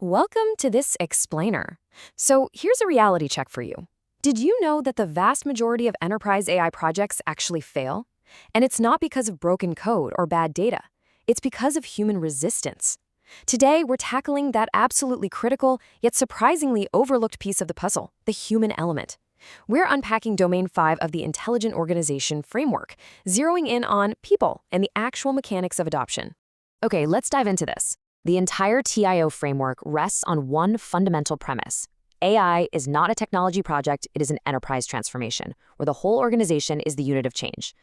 Welcome to this explainer. So here's a reality check for you. Did you know that the vast majority of enterprise AI projects actually fail? And it's not because of broken code or bad data. It's because of human resistance. Today, we're tackling that absolutely critical, yet surprisingly overlooked piece of the puzzle, the human element. We're unpacking Domain 5 of the Intelligent Organization Framework, zeroing in on people and the actual mechanics of adoption. Okay, let's dive into this. The entire TIO framework rests on one fundamental premise. AI is not a technology project, it is an enterprise transformation, where the whole organization is the unit of change.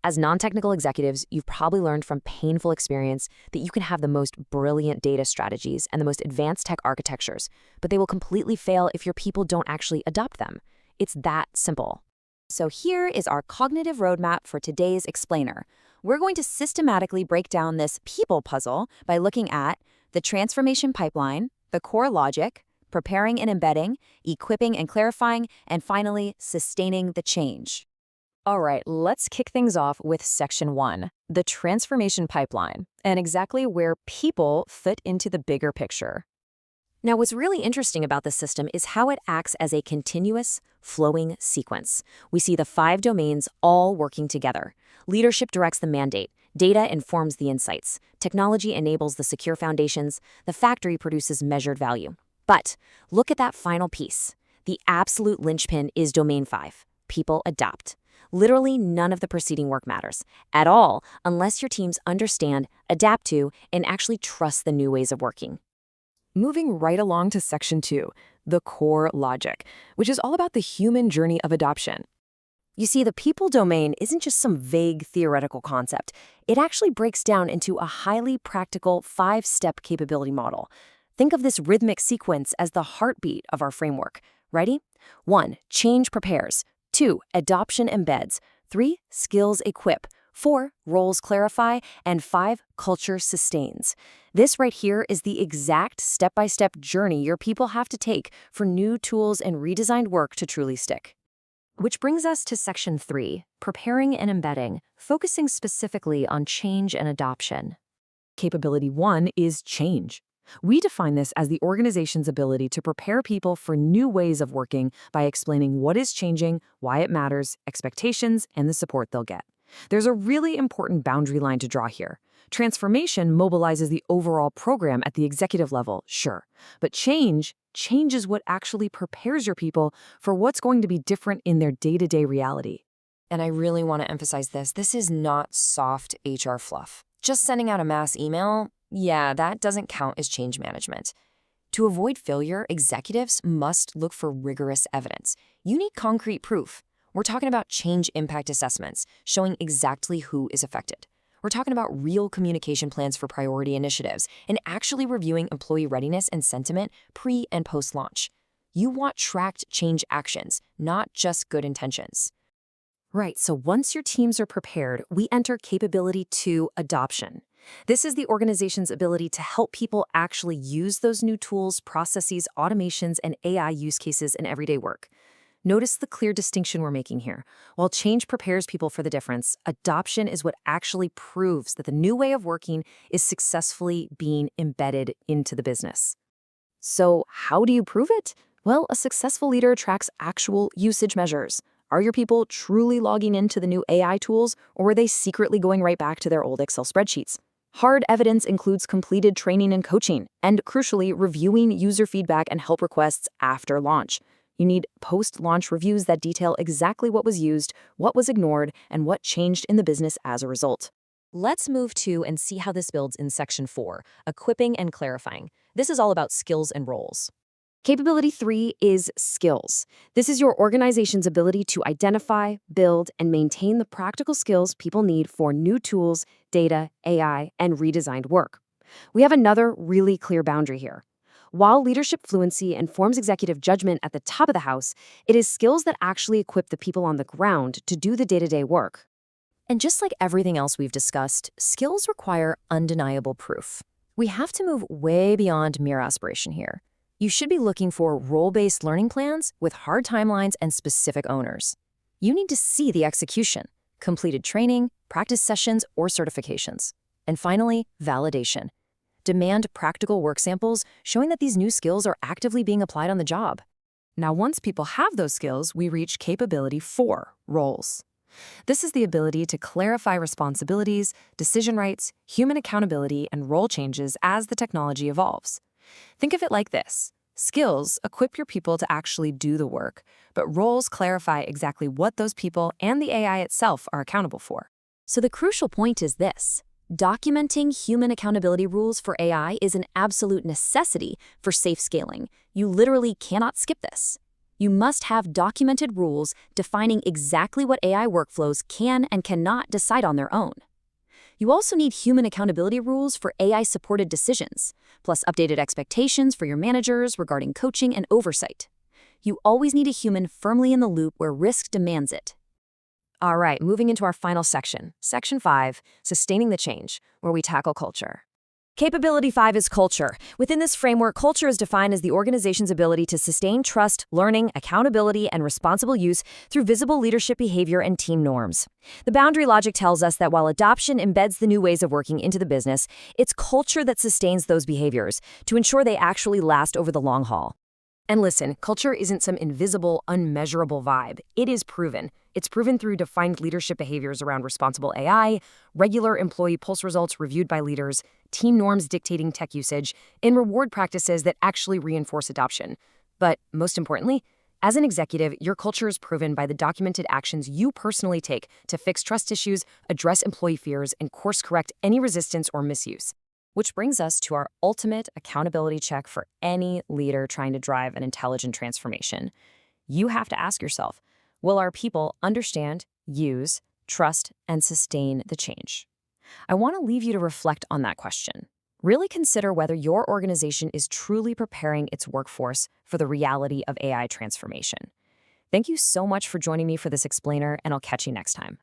As non-technical executives, you've probably learned from painful experience that you can have the most brilliant data strategies and the most advanced tech architectures, but they will completely fail if your people don't actually adopt them. It's that simple. So here is our cognitive roadmap for today's explainer. We're going to systematically break down this people puzzle by looking at the transformation pipeline, the core logic, preparing and embedding, equipping and clarifying, and finally, sustaining the change. All right, let's kick things off with Section 1, the transformation pipeline, and exactly where people fit into the bigger picture. Now, what's really interesting about this system is how it acts as a continuous, flowing sequence. We see the 5 domains all working together. Leadership directs the mandate, data informs the insights, technology enables the secure foundations, the factory produces measured value. But look at that final piece. The absolute linchpin is Domain 5, people adopt. Literally none of the preceding work matters at all unless your teams understand, adapt to, and actually trust the new ways of working. Moving right along to Section 2, the core logic, which is all about the human journey of adoption. You see, the people domain isn't just some vague theoretical concept. It actually breaks down into a highly practical 5-step capability model. Think of this rhythmic sequence as the heartbeat of our framework. Ready? 1. Change prepares. 2. Adoption embeds. 3. Skills equip. 4. Roles clarify. And 5. Culture sustains. This right here is the exact step-by-step journey your people have to take for new tools and redesigned work to truly stick. Which brings us to Section 3, preparing and embedding, focusing specifically on change and adoption. Capability 1 is change. We define this as the organization's ability to prepare people for new ways of working by explaining what is changing, why it matters, expectations, and the support they'll get. There's a really important boundary line to draw here. Transformation mobilizes the overall program at the executive level, sure, but change is what actually prepares your people for what's going to be different in their day-to-day reality. And I really want to emphasize this. This is not soft HR fluff. Just sending out a mass email, yeah, that doesn't count as change management. To avoid failure, executives must look for rigorous evidence. You need concrete proof. We're talking about change impact assessments, showing exactly who is affected. We're talking about real communication plans for priority initiatives and actually reviewing employee readiness and sentiment pre- and post-launch. You want tracked change actions, not just good intentions. Right, so once your teams are prepared, we enter Capability 2, adoption. This is the organization's ability to help people actually use those new tools, processes, automations, and AI use cases in everyday work. Notice the clear distinction we're making here. While change prepares people for the difference, adoption is what actually proves that the new way of working is successfully being embedded into the business. So how do you prove it? Well, a successful leader tracks actual usage measures. Are your people truly logging into the new AI tools, or are they secretly going right back to their old Excel spreadsheets? Hard evidence includes completed training and coaching, and crucially, reviewing user feedback and help requests after launch. You need post-launch reviews that detail exactly what was used, what was ignored, and what changed in the business as a result. Let's move to and see how this builds in Section 4, equipping and clarifying. This is all about skills and roles. Capability 3 is skills. This is your organization's ability to identify, build, and maintain the practical skills people need for new tools, data, AI, and redesigned work. We have another really clear boundary here. While leadership fluency informs executive judgment at the top of the house, it is skills that actually equip the people on the ground to do the day-to-day work. And just like everything else we've discussed, skills require undeniable proof. We have to move way beyond mere aspiration here. You should be looking for role-based learning plans with hard timelines and specific owners. You need to see the execution, completed training, practice sessions, or certifications. And finally, validation. demand practical work samples showing that these new skills are actively being applied on the job. Now, once people have those skills, we reach capability 4, roles. This is the ability to clarify responsibilities, decision rights, human accountability, and role changes as the technology evolves. Think of it like this. Skills equip your people to actually do the work, but roles clarify exactly what those people and the AI itself are accountable for. So the crucial point is this. Documenting human accountability rules for AI is an absolute necessity for safe scaling. You literally cannot skip this. You must have documented rules defining exactly what AI workflows can and cannot decide on their own. You also need human accountability rules for AI-supported decisions, plus updated expectations for your managers regarding coaching and oversight. You always need a human firmly in the loop where risk demands it. All right, moving into our final section, Section 5, Sustaining the Change, where we tackle culture. Capability 5 is culture. Within this framework, culture is defined as the organization's ability to sustain trust, learning, accountability, and responsible use through visible leadership behavior and team norms. The boundary logic tells us that while adoption embeds the new ways of working into the business, it's culture that sustains those behaviors to ensure they actually last over the long haul. And listen, culture isn't some invisible, unmeasurable vibe. It is proven. It's proven through defined leadership behaviors around responsible AI, regular employee pulse results reviewed by leaders, team norms dictating tech usage, and reward practices that actually reinforce adoption. But most importantly, as an executive, your culture is proven by the documented actions you personally take to fix trust issues, address employee fears, and course-correct any resistance or misuse. Which brings us to our ultimate accountability check for any leader trying to drive an intelligent transformation. You have to ask yourself, will our people understand, use, trust, and sustain the change? I want to leave you to reflect on that question. Really consider whether your organization is truly preparing its workforce for the reality of AI transformation. Thank you so much for joining me for this explainer, and I'll catch you next time.